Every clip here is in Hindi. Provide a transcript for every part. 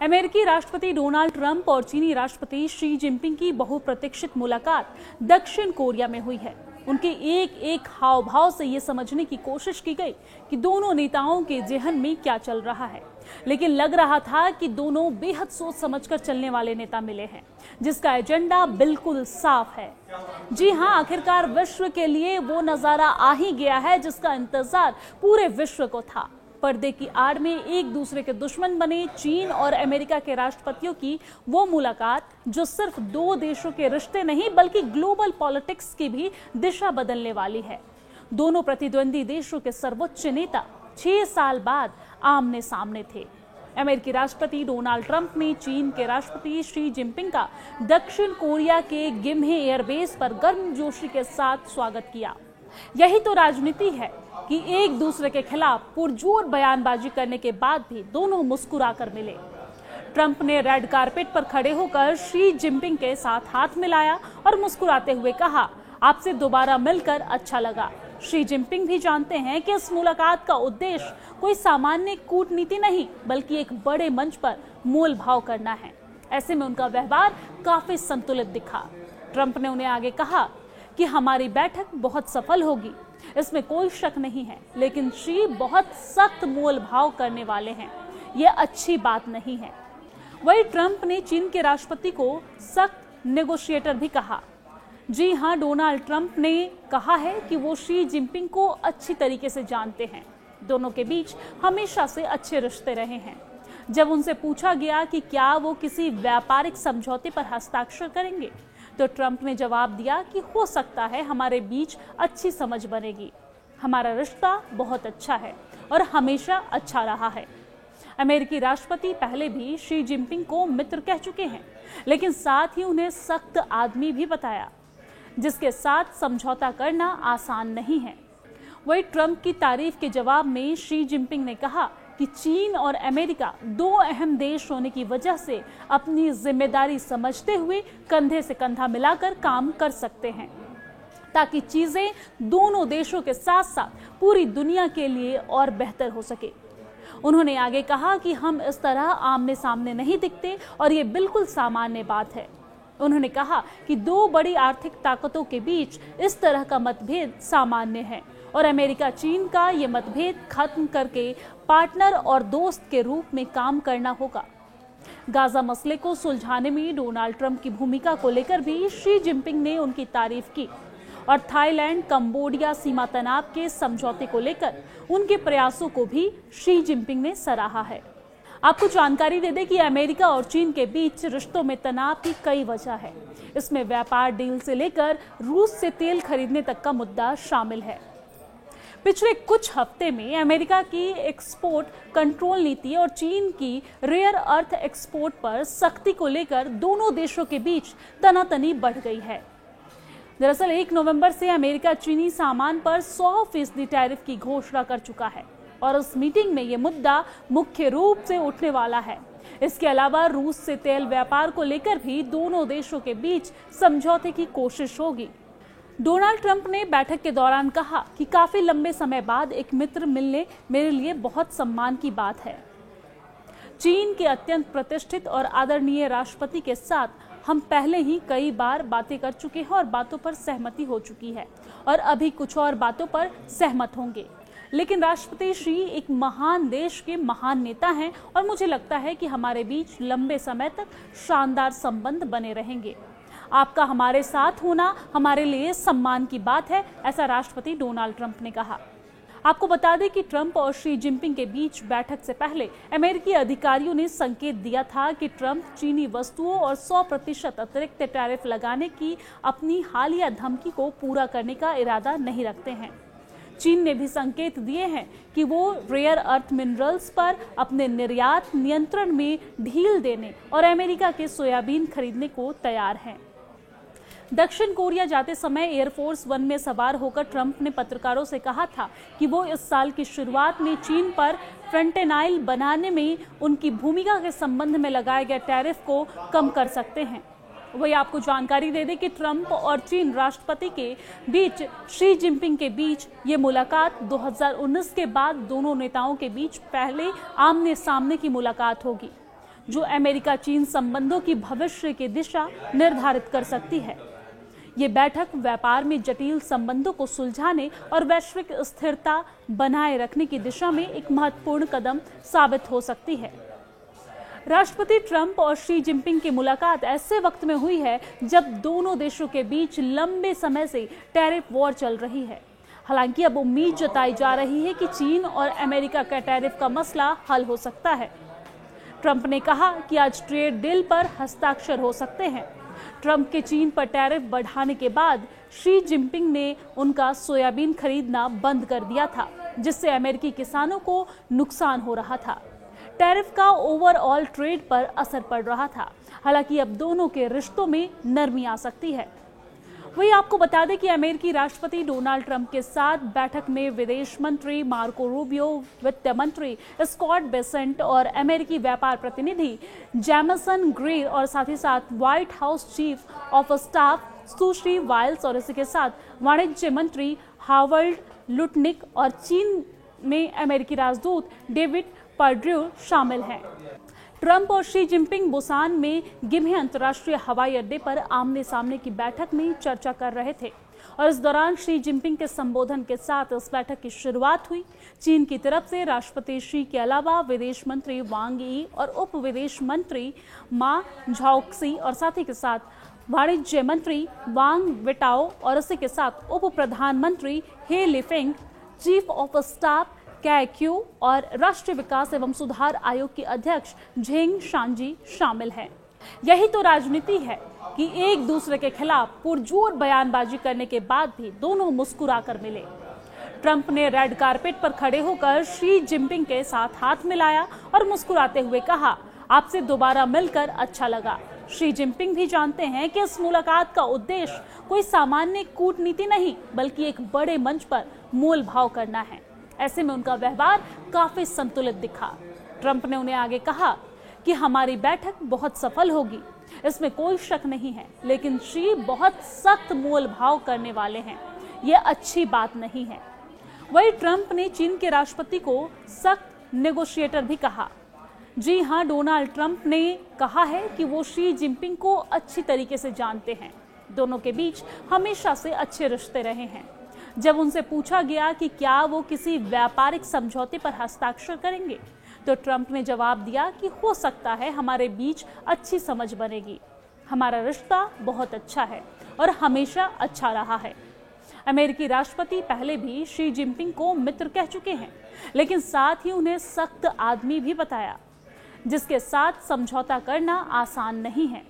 अमेरिकी राष्ट्रपति डोनाल्ड ट्रंप और चीनी राष्ट्रपति शी जिनपिंग की बहुप्रतीक्षित मुलाकात दक्षिण कोरिया में हुई है। उनके एक एक हाव भाव से ये समझने की कोशिश की गई कि दोनों नेताओं के जेहन में क्या चल रहा है, लेकिन लग रहा था कि दोनों बेहद सोच समझकर चलने वाले नेता मिले हैं, जिसका एजेंडा बिल्कुल साफ है। जी हां, आखिरकार विश्व के लिए वो नजारा आ ही गया है जिसका इंतजार पूरे विश्व को था। पर्दे की आड़ में एक दूसरे के दुश्मन बने चीन और अमेरिका के राष्ट्रपतियों की वो मुलाकात, जो सिर्फ दो देशों के रिश्ते नहीं बल्कि ग्लोबल पॉलिटिक्स की भी दिशा बदलने वाली है। दोनों प्रतिद्वंदी देशों के सर्वोच्च नेता 6 साल बाद आमने सामने थे। अमेरिकी राष्ट्रपति डोनाल्ड ट्रंप ने चीन के राष्ट्रपति शी जिनपिंग का दक्षिण कोरिया के गिम्हे एयरबेस पर गर्मजोशी के साथ स्वागत किया। यही तो राजनीति है कि एक दूसरे के खिलाफ पुरजोर बयानबाजी करने के बाद भी दोनों मुस्कुराकर मिले। ट्रंप ने रेड कारपेट पर खड़े होकर शी जिनपिंग के साथ हाथ मिलाया और मुस्कुराते हुए कहा, आपसे दोबारा मिलकर अच्छा लगा। शी जिनपिंग भी जानते हैं कि इस मुलाकात का उद्देश्य कोई सामान्य कूटनीति नहीं बल्कि एक बड़े मंच पर मोल भाव करना है। ऐसे में उनका व्यवहार काफी संतुलित दिखा। ट्रंप ने उन्हें आगे कहा कि हमारी बैठक बहुत सफल होगी, इसमें कोई शक नहीं है, लेकिन शी बहुत सख्त मोल भाव करने वाले हैं, ये अच्छी बात नहीं है। वही ट्रंप ने चीन के राष्ट्रपति को सख्त नेगोशिएटर भी कहा। जी हां, डोनाल्ड ट्रंप ने कहा है कि वो शी जिनपिंग को अच्छी तरीके से जानते हैं। दोनों के बीच हमेशा से अच्छे रिश्ते रहे हैं। जब उनसे पूछा गया कि क्या वो किसी व्यापारिक समझौते पर हस्ताक्षर करेंगे, तो ट्रंप ने जवाब दिया कि हो सकता है हमारे बीच अच्छी समझ बनेगी। हमारा रिश्ता बहुत अच्छा है और हमेशा अच्छा रहा है। अमेरिकी राष्ट्रपति पहले भी शी जिनपिंग को मित्र कह चुके हैं, लेकिन साथ ही उन्हें सख्त आदमी भी बताया, जिसके साथ समझौता करना आसान नहीं है। वही ट्रंप की तारीफ के जवाब में शी जिनपिंग ने कहा कि चीन और अमेरिका दो अहम देश होने की वजह से अपनी जिम्मेदारी समझते हुए कंधे से कंधा मिलाकर काम कर सकते हैं, ताकि चीजें दोनों देशों के साथ साथ पूरी दुनिया के लिए और बेहतर हो सके। उन्होंने आगे कहा कि हम इस तरह आमने सामने नहीं दिखते और ये बिल्कुल सामान्य बात है। उन्होंने कहा कि दो बड़ी आर्थिक ताकतों के बीच इस तरह का मतभेद सामान्य है और अमेरिका चीन का ये मतभेद खत्म करके पार्टनर और दोस्त के रूप में काम करना होगा। गाजा मसले को सुलझाने में डोनाल्ड ट्रंप की भूमिका को लेकर भी शी जिनपिंग ने उनकी तारीफ की और थाईलैंड कंबोडिया सीमा तनाव के समझौते को लेकर उनके प्रयासों को भी शी जिनपिंग ने सराहा है। आपको जानकारी दे दें कि अमेरिका और चीन के बीच रिश्तों में तनाव की कई वजह है। इसमें व्यापार डील से लेकर रूस से तेल खरीदने तक का मुद्दा शामिल है। पिछले कुछ हफ्ते में अमेरिका की एक्सपोर्ट कंट्रोल नीति और चीन की रेयर अर्थ एक्सपोर्ट पर सख्ती को लेकर दोनों देशों के बीच तनातनी बढ़ गई है। दरअसल 1 नवंबर से अमेरिका चीनी सामान पर 100% टैरिफ की घोषणा कर चुका है और इस मीटिंग में ये मुद्दा मुख्य रूप से उठने वाला है। इसके अलावा रूस से तेल व्यापार को लेकर भी दोनों देशों के बीच समझौते की कोशिश होगी। डोनाल्ड ट्रंप ने बैठक के दौरान कहा कि काफी लंबे समय बाद एक मित्र मिलने मेरे लिए बहुत सम्मान की बात है। चीन के अत्यंत प्रतिष्ठित और आदरणीय राष्ट्रपति के साथ हम पहले ही कई बार बातें कर चुके हैं और बातों पर सहमति हो चुकी है और अभी कुछ और बातों पर सहमत होंगे। लेकिन राष्ट्रपति शी एक महान देश के महान नेता हैं और मुझे लगता है कि हमारे बीच लंबे समय तक शानदार संबंध बने रहेंगे। आपका हमारे साथ होना हमारे लिए सम्मान की बात है, ऐसा राष्ट्रपति डोनाल्ड ट्रंप ने कहा। आपको बता दें कि ट्रंप और शी जिनपिंग के बीच बैठक से पहले अमेरिकी अधिकारियों ने संकेत दिया था कि ट्रंप चीनी वस्तुओं और 100% अतिरिक्त टैरिफ लगाने की अपनी हालिया धमकी को पूरा करने का इरादा नहीं रखते हैं। चीन ने भी संकेत दिए हैं कि वो रेयर अर्थ मिनरल्स पर अपने निर्यात नियंत्रण में ढील देने और अमेरिका के सोयाबीन खरीदने को तैयार हैं। दक्षिण कोरिया जाते समय एयरफोर्स 1 में सवार होकर ट्रंप ने पत्रकारों से कहा था कि वो इस साल की शुरुआत में चीन पर फेंटेनाइल बनाने में उनकी भूमिका के संबंध में लगाए गए टैरिफ को कम कर सकते हैं। वही आपको जानकारी दे दें कि ट्रंप और चीन राष्ट्रपति के बीच शी जिनपिंग के बीच ये मुलाकात 2019 के बाद दोनों नेताओं के बीच पहले आमने सामने की मुलाकात होगी। जो अमेरिका चीन संबंधों की भविष्य की दिशा निर्धारित कर सकती है। ये बैठक व्यापार में जटिल संबंधों को सुलझाने और वैश्विक स्थिरता बनाए रखने की दिशा में एक महत्वपूर्ण कदम साबित हो सकती है। राष्ट्रपति ट्रंप और शी जिनपिंग की मुलाकात ऐसे वक्त में हुई है जब दोनों देशों के बीच लंबे समय से टैरिफ वॉर चल रही है। हालांकि अब उम्मीद जताई जा रही है कि चीन और अमेरिका का टैरिफ का मसला हल हो सकता है। ट्रंप ने कहा कि आज ट्रेड डील पर हस्ताक्षर हो सकते हैं। ट्रंप के चीन पर टैरिफ बढ़ाने के बाद शी जिनपिंग ने उनका सोयाबीन खरीदना बंद कर दिया था, जिससे अमेरिकी किसानों को नुकसान हो रहा था। टैरिफ का ओवरऑल ट्रेड पर असर पड़ रहा था। हालांकि अब दोनों के रिश्तों में नरमी आ सकती है। वही आपको बता दें कि अमेरिकी राष्ट्रपति डोनाल्ड ट्रंप के साथ बैठक में विदेश मंत्री मार्को रूबियो, वित्त मंत्री स्कॉट बेसेंट और अमेरिकी व्यापार प्रतिनिधि जैमसन ग्रीर और साथ ही साथ White House chief of staff सुश्री वाइल्स और इसी के साथ वाणिज्य मंत्री हावर्ड लुटनिक और चीन में अमेरिकी राजदूत डेविड पर्ड्यू शामिल हैं। ट्रंप और शी जिनपिंग बुसान में गिम्हे अंतर्राष्ट्रीय हवाई अड्डे पर आमने सामने की बैठक में चर्चा कर रहे थे और इस दौरान शी जिनपिंग के संबोधन के साथ इस बैठक की शुरुआत हुई। चीन की तरफ से राष्ट्रपति शी के अलावा विदेश मंत्री वांग यी और उप विदेश मंत्री मा झाओक्सी और साथ ही के साथ वाणिज्य मंत्री वांग विटाओ और इसी के साथ उप प्रधानमंत्री He Lifeng, chief of staff Cai Qi और राष्ट्रीय विकास एवं सुधार आयोग के अध्यक्ष झेंग शांजी शामिल हैं। यही तो राजनीति है कि एक दूसरे के खिलाफ पुरजोर बयानबाजी करने के बाद भी दोनों मुस्कुराकर मिले। ट्रंप ने रेड कारपेट पर खड़े होकर शी जिनपिंग के साथ हाथ मिलाया और मुस्कुराते हुए कहा, आपसे दोबारा मिलकर अच्छा लगा। शी जिनपिंग भी जानते हैं कि इस मुलाकात का उद्देश्य कोई सामान्य कूटनीति नहीं, बल्कि एक बड़े मंच पर मोल भाव करना है। ऐसे में उनका व्यवहार काफी संतुलित दिखा। ट्रंप ने उन्हें आगे कहा कि हमारी बैठक बहुत सफल होगी, इसमें कोई शक नहीं है, लेकिन शी बहुत सख्त मोल भाव करने वाले हैं, यह अच्छी बात नहीं है। वही ट्रंप ने चीन के राष्ट्रपति को सख्त नेगोशिएटर भी कहा। जी हां, डोनाल्ड ट्रंप ने कहा है कि वो शी जिनपिंग को अच्छी तरीके से जानते हैं। दोनों के बीच हमेशा से अच्छे रिश्ते रहे हैं। जब उनसे पूछा गया कि क्या वो किसी व्यापारिक समझौते पर हस्ताक्षर करेंगे, तो ट्रंप ने जवाब दिया कि हो सकता है हमारे बीच अच्छी समझ बनेगी। हमारा रिश्ता बहुत अच्छा है और हमेशा अच्छा रहा है। अमेरिकी राष्ट्रपति पहले भी शी जिनपिंग को मित्र कह चुके हैं, लेकिन साथ ही उन्हें सख्त आदमी भी बताया, जिसके साथ समझौता करना आसान नहीं है।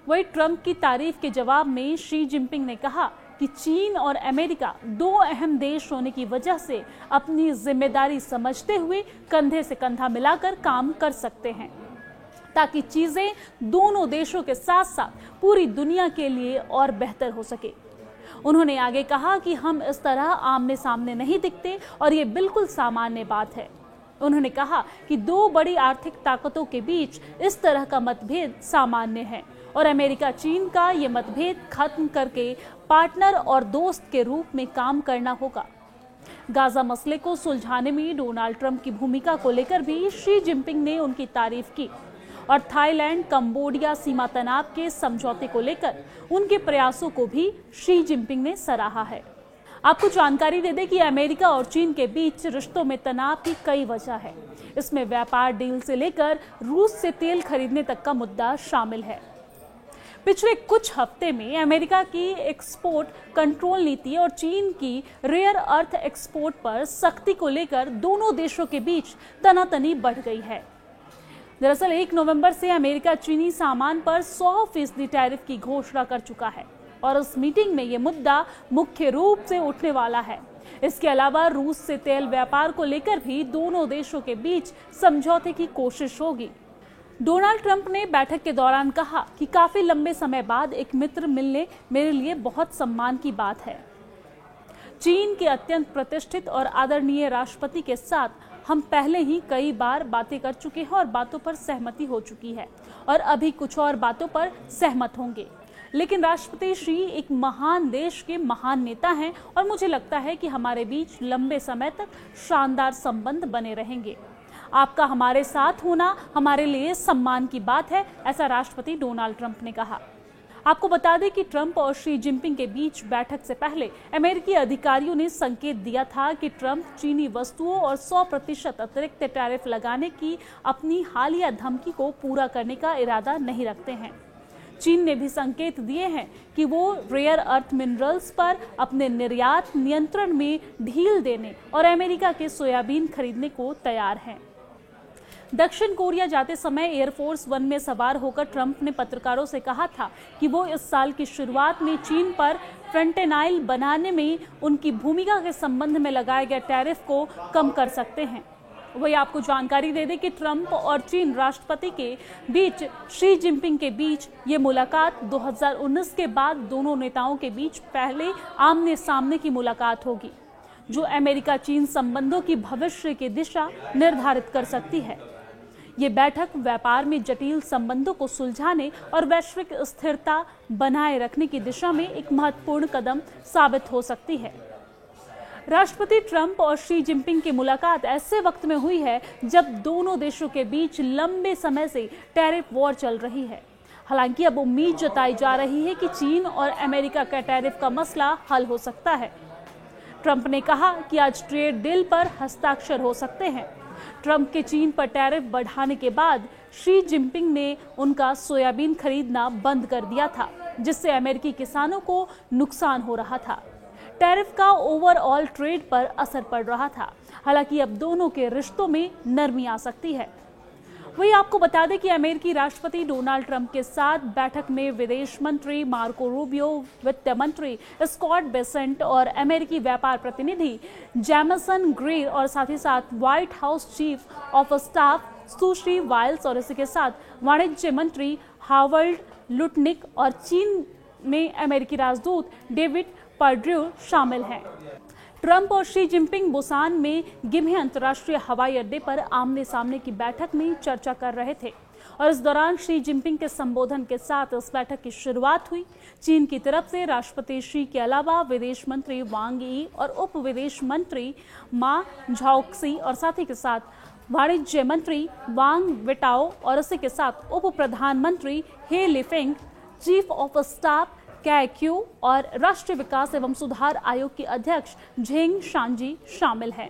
वही ट्रंप की तारीफ के जवाब में शी जिनपिंग ने कहा कि चीन और अमेरिका दो अहम देश होने की वजह से अपनी जिम्मेदारी समझते हुए कंधे से कंधा मिलाकर काम कर सकते हैं, ताकि चीजें दोनों देशों के साथ साथ पूरी दुनिया के लिए और बेहतर हो सके। उन्होंने आगे कहा कि हम इस तरह आमने सामने नहीं दिखते और ये बिल्कुल सामान्य बात है। उन्होंने कहा कि दो बड़ी आर्थिक ताकतों के बीच इस तरह का मतभेद सामान्य है और अमेरिका चीन का ये मतभेद खत्म करके पार्टनर और दोस्त के रूप में काम करना होगा। गाजा मसले को सुलझाने में डोनाल्ड ट्रंप की भूमिका को लेकर भी शी जिनपिंग ने उनकी तारीफ की और थाईलैंड कंबोडिया सीमा तनाव के समझौते को लेकर उनके प्रयासों को भी शी जिनपिंग ने सराहा है। आपको जानकारी दे दें कि अमेरिका और चीन के बीच रिश्तों में तनाव की कई वजह है। इसमें व्यापार डील से लेकर रूस से तेल खरीदने तक का मुद्दा शामिल है। पिछले कुछ हफ्ते में अमेरिका की एक्सपोर्ट कंट्रोल नीति और चीन की रेयर अर्थ एक्सपोर्ट पर सख्ती को लेकर दोनों देशों के बीच तनातनी बढ़ गई है। दरअसल 1 नवंबर से अमेरिका चीनी सामान पर 100% टैरिफ की घोषणा कर चुका है और इस मीटिंग में ये मुद्दा मुख्य रूप से उठने वाला है। इसके अलावा रूस से तेल व्यापार को लेकर भी दोनों देशों के बीच समझौते की कोशिश होगी। डोनाल्ड ट्रंप ने बैठक के दौरान कहा कि काफी लंबे समय बाद एक मित्र मिलने मेरे लिए बहुत सम्मान की बात है। चीन के अत्यंत प्रतिष्ठित और आदरणीय राष्ट्रपति के साथ हम पहले ही कई बार बातें कर चुके हैं और बातों पर सहमति हो चुकी है और अभी कुछ और बातों पर सहमत होंगे। लेकिन राष्ट्रपति शी एक महान देश के महान नेता हैं और मुझे लगता है कि हमारे बीच लंबे समय तक शानदार संबंध बने रहेंगे। आपका हमारे साथ होना हमारे लिए सम्मान की बात है, ऐसा राष्ट्रपति डोनाल्ड ट्रंप ने कहा। आपको बता दें कि ट्रंप और शी जिनपिंग के बीच बैठक से पहले अमेरिकी अधिकारियों ने संकेत दिया था कि ट्रंप चीनी वस्तुओं और 100% अतिरिक्त टैरिफ लगाने की अपनी हालिया धमकी को पूरा करने का इरादा नहीं रखते हैं। चीन ने भी संकेत दिए हैं कि वो रेयर अर्थ मिनरल्स पर अपने निर्यात नियंत्रण में ढील देने और अमेरिका के सोयाबीन खरीदने को तैयार हैं। दक्षिण कोरिया जाते समय एयरफोर्स वन में सवार होकर ट्रंप ने पत्रकारों से कहा था कि वो इस साल की शुरुआत में चीन पर फेंटेनाइल बनाने में उनकी भूमिका के संबंध में लगाए गए टैरिफ को कम कर सकते हैं। वही आपको जानकारी दे दें कि ट्रंप और चीन राष्ट्रपति के बीच शी जिनपिंग के बीच ये मुलाकात 2019 के बाद दोनों नेताओं के बीच पहले आमने सामने की मुलाकात होगी, जो अमेरिका चीन संबंधों की भविष्य की दिशा निर्धारित कर सकती है। ये बैठक व्यापार में जटिल संबंधों को सुलझाने और वैश्विक स्थिरता बनाए रखने की दिशा में एक महत्वपूर्ण कदम साबित हो सकती है। राष्ट्रपति ट्रंप और शी जिनपिंग की मुलाकात ऐसे वक्त में हुई है जब दोनों देशों के बीच लंबे समय से टैरिफ वॉर चल रही है। हालांकि अब उम्मीद जताई जा रही है कि चीन और अमेरिका का टैरिफ का मसला हल हो सकता है। ट्रंप ने कहा कि आज ट्रेड डील पर हस्ताक्षर हो सकते हैं। ट्रंप के चीन पर टैरिफ बढ़ाने के बाद शी जिनपिंग ने उनका सोयाबीन खरीदना बंद कर दिया था, जिससे अमेरिकी किसानों को नुकसान हो रहा था। टैरिफ का ओवरऑल ट्रेड पर असर पड़ रहा था। हालांकि अब दोनों के रिश्तों में नरमी आ सकती है। वही आपको बता दें कि अमेरिकी राष्ट्रपति डोनाल्ड ट्रंप के साथ बैठक में विदेश मंत्री मार्को रूबियो, वित्त मंत्री स्कॉट बेसेंट और अमेरिकी व्यापार प्रतिनिधि जैमसन ग्रेर और साथ ही साथ White House chief of staff सुश्री वाइल्स और इसी के साथ वाणिज्य मंत्री हावर्ड लुटनिक और चीन में अमेरिकी राजदूत डेविड पर्ड्रू शामिल हैं। ट्रंप और शी जिनपिंग बुसान में गिम्हे अंतर्राष्ट्रीय हवाई अड्डे पर आमने सामने की बैठक में चर्चा कर रहे थे और इस दौरान शी जिनपिंग के संबोधन के साथ इस बैठक की शुरुआत हुई। चीन की तरफ से राष्ट्रपति शी के अलावा विदेश मंत्री वांग यी और उप विदेश मंत्री मा झाओक्सी और साथ ही के साथ वाणिज्य मंत्री वांग वेटाओ और इसी के साथ उप प्रधानमंत्री He Lifeng, chief of staff Cai Qi और राष्ट्रीय विकास एवं सुधार आयोग के अध्यक्ष झेंग शांजी शामिल हैं।